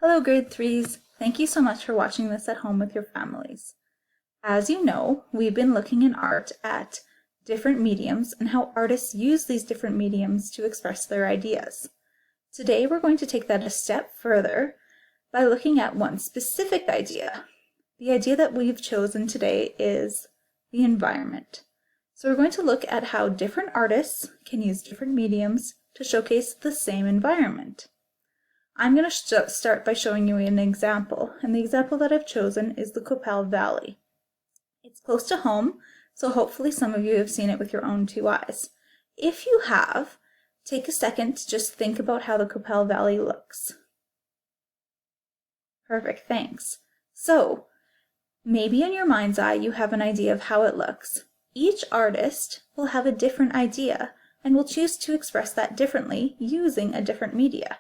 Hello grade 3s, thank you so much for watching this at home with your families. As you know, we've been looking in art at different mediums and how artists use these different mediums to express their ideas. Today we're going to take that a step further by looking at one specific idea. The idea that we've chosen today is the environment. So we're going to look at how different artists can use different mediums to showcase the same environment. I'm going to start by showing you an example, and the example that I've chosen is the Qu'Appelle Valley. It's close to home, so hopefully some of you have seen it with your own two eyes. If you have, take a second to just think about how the Qu'Appelle Valley looks. Perfect, thanks. So, maybe in your mind's eye you have an idea of how it looks. Each artist will have a different idea and will choose to express that differently using a different media.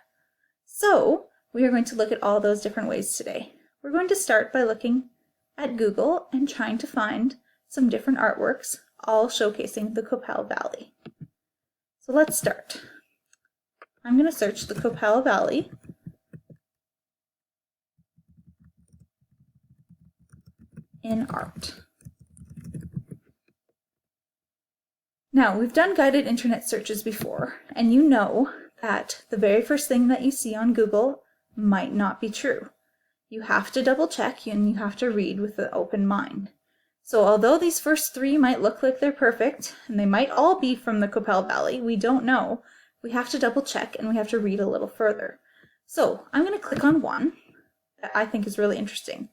So, we are going to look at all those different ways today. We're going to start by looking at Google and trying to find some different artworks, all showcasing the Qu'Appelle Valley. So let's start. I'm going to search the Qu'Appelle Valley. In art. Now, we've done guided internet searches before, and you know that the very first thing that you see on Google might not be true. You have to double check and you have to read with an open mind. So although these first three might look like they're perfect, and they might all be from the Qu'Appelle Valley, we don't know. We have to double check and we have to read a little further. So I'm going to click on one that I think is really interesting,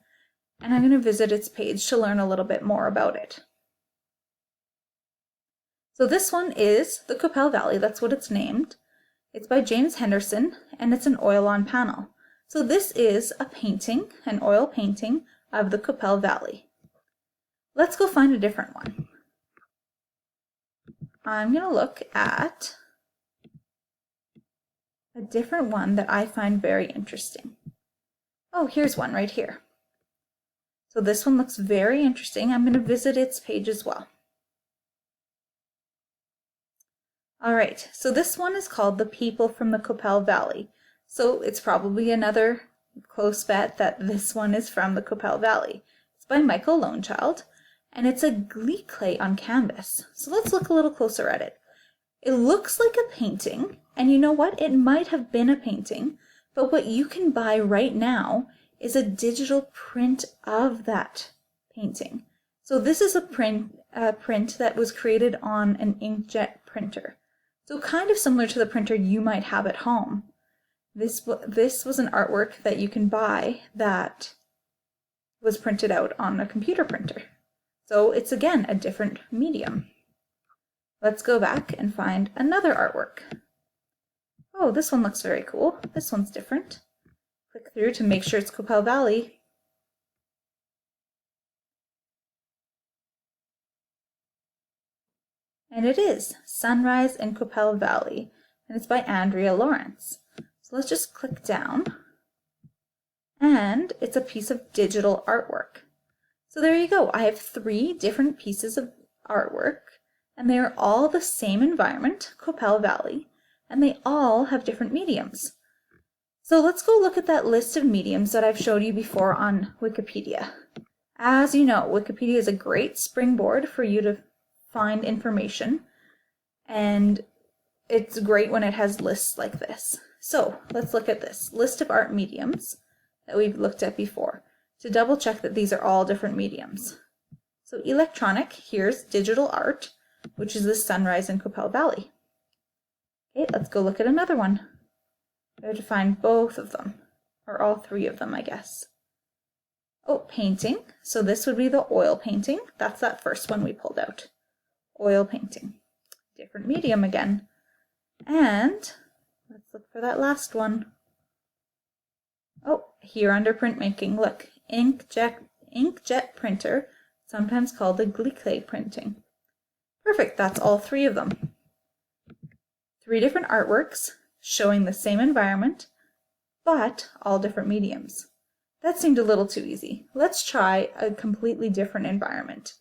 and I'm going to visit its page to learn a little bit more about it. So this one is the Qu'Appelle Valley, that's what it's named. It's by James Henderson, and it's an oil-on panel. So this is a painting, an oil painting of the Qu'Appelle Valley. Let's go find a different one. I'm going to look at a different one that I find very interesting. Oh, here's one right here. So this one looks very interesting. I'm going to visit its page as well. Alright, so this one is called The People from the Qu'Appelle Valley. So it's probably another close bet that this one is from the Qu'Appelle Valley. It's by Michael Lonechild, and it's a glie clay on canvas. So let's look a little closer at it. It looks like a painting, and you know what? It might have been a painting, but what you can buy right now is a digital print of that painting. So this is a print that was created on an inkjet printer. So kind of similar to the printer you might have at home. This was an artwork that you can buy that was printed out on a computer printer. So it's again a different medium. Let's go back and find another artwork. Oh, this one looks very cool. This one's different. Click through to make sure it's Qu'Appelle Valley. And it is Sunrise in Qu'Appelle Valley, and it's by Andrea Lawrence. So let's just click down, and it's a piece of digital artwork. So there you go. I have 3 different pieces of artwork, and they are all the same environment, Qu'Appelle Valley, and they all have different mediums. So let's go look at that list of mediums that I've showed you before on Wikipedia. As you know, Wikipedia is a great springboard for you to find information, and it's great when it has lists like this. So let's look at this list of art mediums that we've looked at before to double check that these are all different mediums. So electronic, here's digital art, which is the Sunrise in Qu'Appelle Valley. Okay, let's go look at another one. I have to find both of them, or all 3 of them, I guess. Oh, painting. So this would be the oil painting. That's that first one we pulled out. Oil painting. Different medium again. And let's look for that last one. Oh, here under printmaking, look, inkjet printer, sometimes called the glie clay printing. Perfect, that's all 3 of them. 3 different artworks showing the same environment, but all different mediums. That seemed a little too easy. Let's try a completely different environment.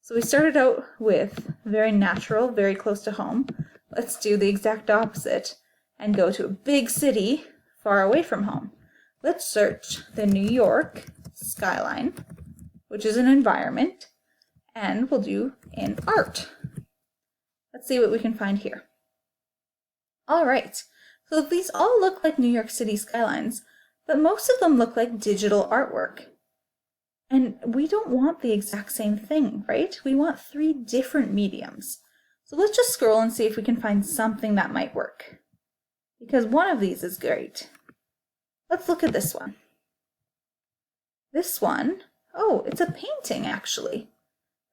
So we started out with very natural, very close to home. Let's do the exact opposite and go to a big city far away from home. let's search the New York skyline, which is an environment, and we'll do in art. Let's see what we can find here. All right, so these all look like New York City skylines, but most of them look like digital artwork. And we don't want the exact same thing, right? We want 3 different mediums. So let's just scroll and see if we can find something that might work, because one of these is great. Let's look at this one. This one, oh, it's a painting actually.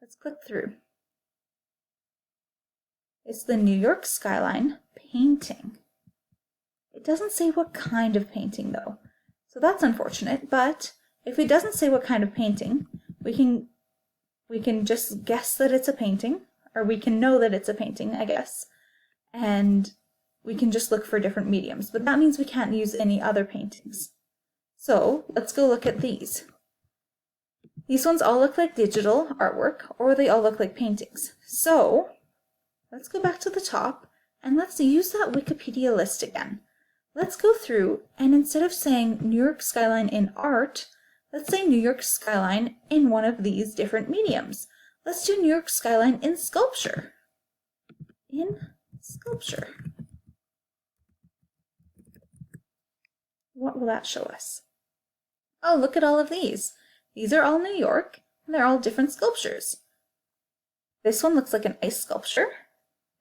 Let's click through. It's the New York skyline painting. It doesn't say what kind of painting though, so that's unfortunate, but if it doesn't say what kind of painting, we can just guess that it's a painting, or we can know that it's a painting, I guess, and we can just look for different mediums, but that means we can't use any other paintings. So let's go look at these. These ones all look like digital artwork, or they all look like paintings. So let's go back to the top and let's use that Wikipedia list again. Let's go through, and instead of saying New York skyline in art, let's say New York skyline in one of these different mediums. Let's do New York skyline in sculpture. In sculpture. What will that show us? Oh, look at all of these. These are all New York, and they're all different sculptures. This one looks like an ice sculpture.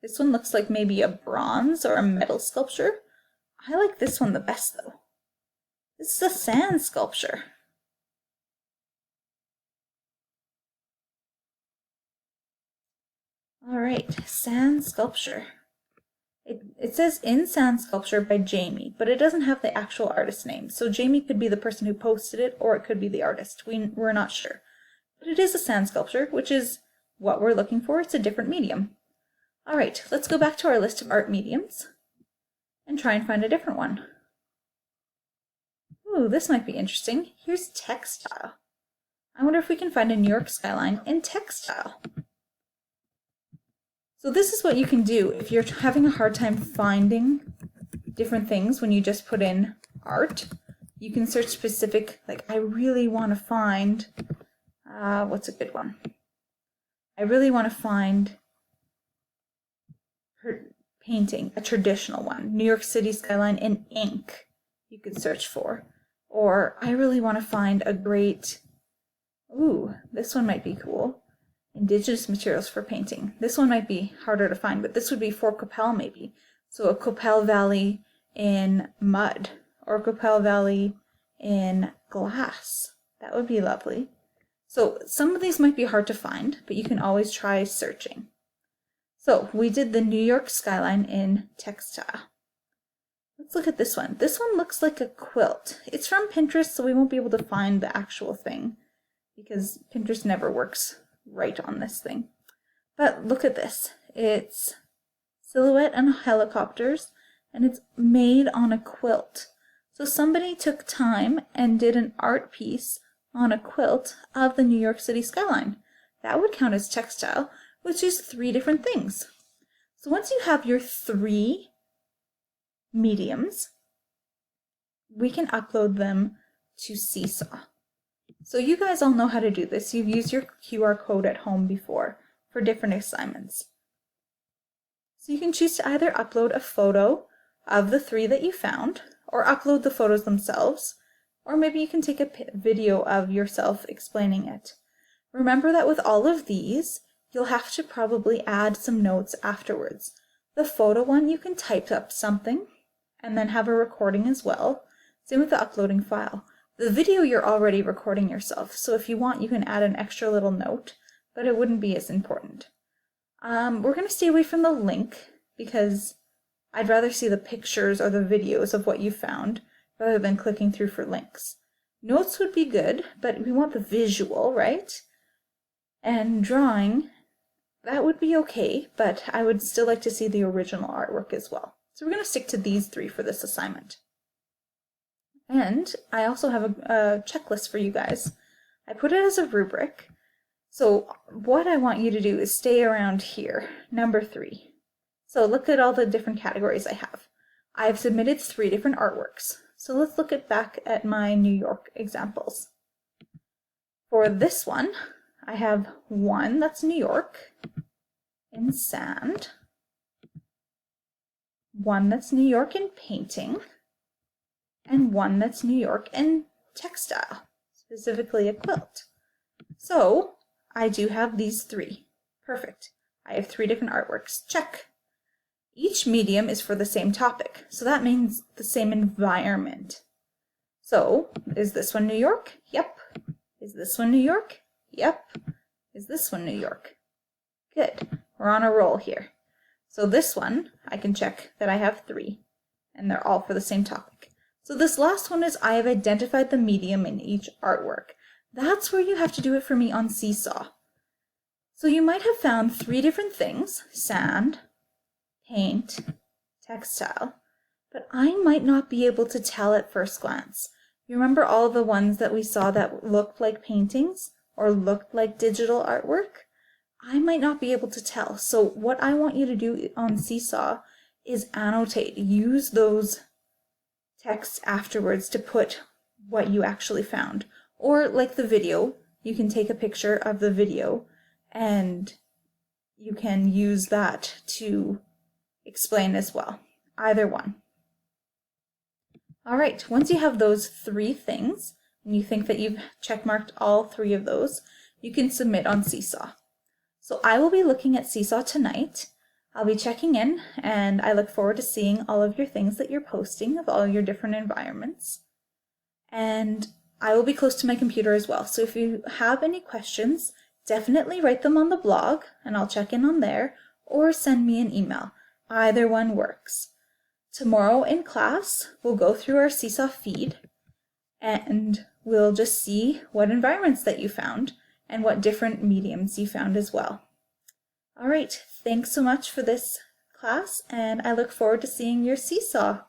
This one looks like maybe a bronze or a metal sculpture. I like this one the best though. This is a sand sculpture. All right, sand sculpture. It says in sand sculpture by Jamie, but it doesn't have the actual artist name. So Jamie could be the person who posted it, or it could be the artist. We're not sure. But it is a sand sculpture, which is what we're looking for. It's a different medium. All right, let's go back to our list of art mediums and try and find a different one. Ooh, this might be interesting. Here's textile. I wonder if we can find a New York skyline in textile. So this is what you can do if you're having a hard time finding different things when you just put in art. You can search specific, like I really want to find, what's a good one? I really want to find her painting, a traditional one, New York City skyline in ink, you could search for. Or I really want to find a great, ooh, this one might be cool. Indigenous materials for painting. This one might be harder to find, but this would be for Coppell maybe. So a Coppell Valley in mud, or Coppell Valley in glass. That would be lovely. So some of these might be hard to find, but you can always try searching. So we did the New York skyline in textile. Let's look at this one. This one looks like a quilt. It's from Pinterest, so we won't be able to find the actual thing because Pinterest never works right on this thing. But look at this. It's silhouette and helicopters, and it's made on a quilt. So somebody took time and did an art piece on a quilt of the New York City skyline. That would count as textile, which is 3 different things. So once you have your 3 mediums, we can upload them to Seesaw. So you guys all know how to do this. You've used your QR code at home before for different assignments. So you can choose to either upload a photo of the 3 that you found, or upload the photos themselves, or maybe you can take a video of yourself explaining it. Remember that with all of these, you'll have to probably add some notes afterwards. The photo one, you can type up something and then have a recording as well. Same with the uploading file. The video you're already recording yourself, so if you want you can add an extra little note, but it wouldn't be as important. We're going to stay away from the link because I'd rather see the pictures or the videos of what you found rather than clicking through for links. Notes would be good, but we want the visual, right? And drawing, that would be okay, but I would still like to see the original artwork as well. So we're going to stick to these 3 for this assignment. And I also have a checklist for you guys. I put it as a rubric. So what I want you to do is stay around here, number 3. So look at all the different categories I have. I've submitted 3 different artworks. So let's look back at my New York examples. For this one, I have one that's New York in sand, one that's New York in painting, and one that's New York in textile, specifically a quilt. So I do have these three. Perfect. I have three different artworks. Check. Each medium is for the same topic, so that means the same environment. So, is this one New York? Yep. Is this one New York? Yep. Is this one New York? Good. We're on a roll here. So this one, I can check that I have three, and they're all for the same topic. So this last one is I have identified the medium in each artwork. That's where you have to do it for me on Seesaw. So you might have found three different things: sand, paint, textile, but I might not be able to tell at first glance. You remember all the ones that we saw that looked like paintings or looked like digital artwork? I might not be able to tell. So what I want you to do on Seesaw is annotate. Use those texts afterwards to put what you actually found. Or like the video, you can take a picture of the video and you can use that to explain as well. Either one. All right, once you have those three things, and you think that you've checkmarked all three of those, you can submit on Seesaw. So I will be looking at Seesaw tonight. I'll be checking in, and I look forward to seeing all of your things that you're posting of all your different environments. And I will be close to my computer as well. So if you have any questions, definitely write them on the blog, and I'll check in on there, or send me an email. Either one works. Tomorrow in class, we'll go through our Seesaw feed, and we'll just see what environments that you found and what different mediums you found as well. All right, thanks so much for this class, and I look forward to seeing your Seesaw.